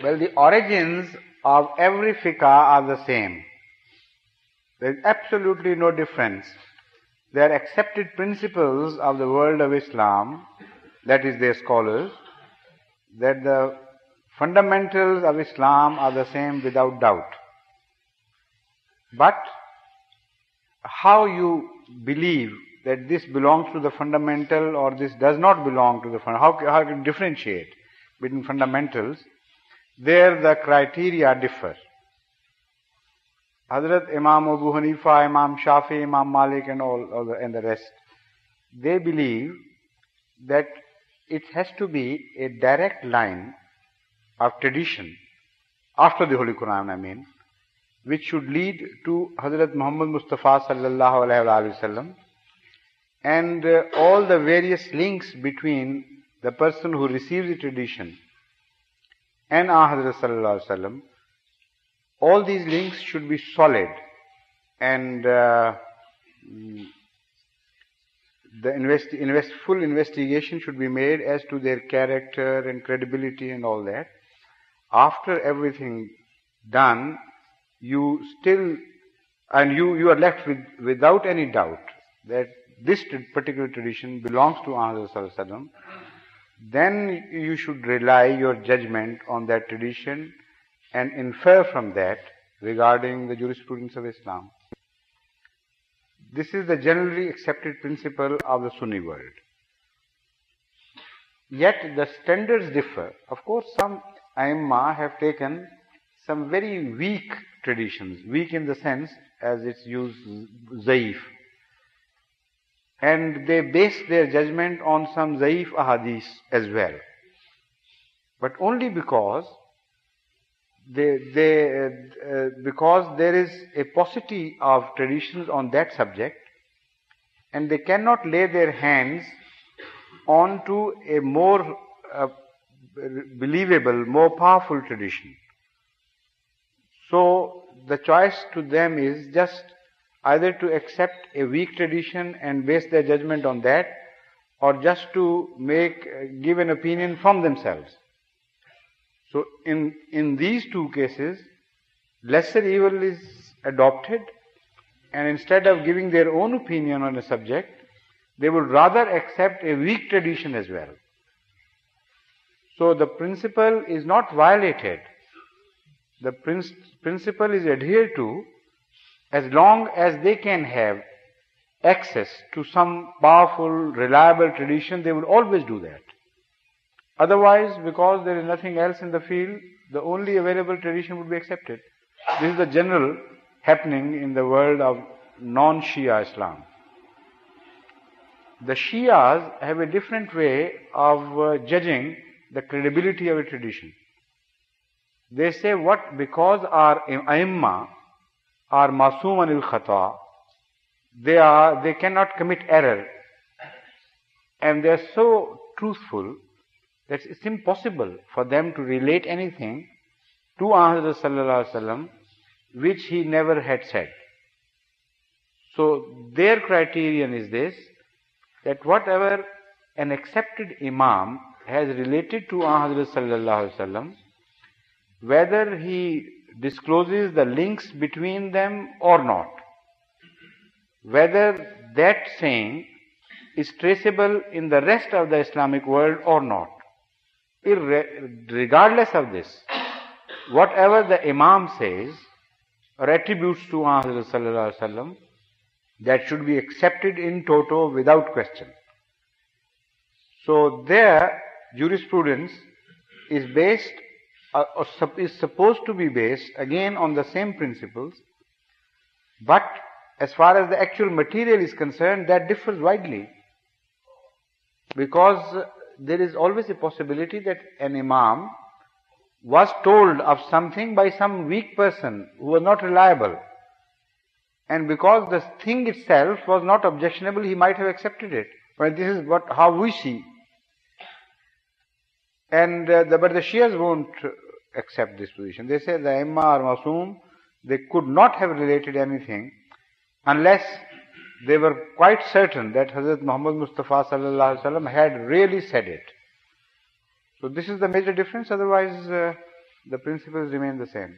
Well, the origins of every fiqh are the same. There is absolutely no difference. They are accepted principles of the world of Islam, that is their scholars, that the fundamentals of Islam are the same without doubt. But how you believe that this belongs to the fundamental or this does not belong to the fundamental, how can you differentiate between fundamentals? There the criteria differ. Hazrat Imam Abu Hanifa, Imam Shafi, Imam Malik and the rest, they believe that it has to be a direct line of tradition, after the Holy Quran which should lead to Hazrat Muhammad Mustafa sallallahu alaihi wasallam, and all the various links between the person who receives the tradition and Hazrat sallallahu alaihi wasallam. All these links should be solid, and full investigation should be made as to their character and credibility and all that. After everything done, you are left without any doubt that this particular tradition belongs to Hazrat sallallahu alaihi wasallam. Then you should rely your judgment on that tradition and infer from that regarding the jurisprudence of Islam. This is the generally accepted principle of the Sunni world. Yet the standards differ. Of course, some Aimma have taken some very weak traditions, weak in the sense as it's used, zaif. And they base their judgment on some zaif ahadith as well. But only because because there is a paucity of traditions on that subject, and they cannot lay their hands onto a more believable, more powerful tradition. So the choice to them is just either to accept a weak tradition and base their judgment on that, or just to give an opinion from themselves. So in these two cases, lesser evil is adopted, and instead of giving their own opinion on a subject, they would rather accept a weak tradition as well. So the principle is not violated. The principle is adhered to as long as they can have access to some powerful, reliable tradition. They will always do that. Otherwise, because there is nothing else in the field, the only available tradition would be accepted. This is the general happening in the world of non-Shia Islam. The Shias have a different way of judging the credibility of a tradition. They say because our Aimma are Masoom anil Khata, they cannot commit error, and they are so truthful that it's impossible for them to relate anything to Hazrat sallallahu alaihi wasallam which he never had said. So their criterion is this, that whatever an accepted Imam has related to Hazrat sallallahu alaihi wasallam, whether he discloses the links between them or not, whether that saying is traceable in the rest of the Islamic world or not, regardless of this, whatever the Imam says or attributes to Hazrat sallallahu alaihi wasallam, that should be accepted in toto without question. So their jurisprudence is based is supposed to be based again on the same principles, but as far as the actual material is concerned, that differs widely, because there is always a possibility that an Imam was told of something by some weak person who was not reliable, and because the thing itself was not objectionable, he might have accepted it. But this is how we see. And but the Shias won't accept this position. They say the Aimma are Masoom, they could not have related anything unless they were quite certain that Hazrat Muhammad Mustafa sallallahu alaihi wasallam had really said it. So this is the major difference. Otherwise, the principles remain the same.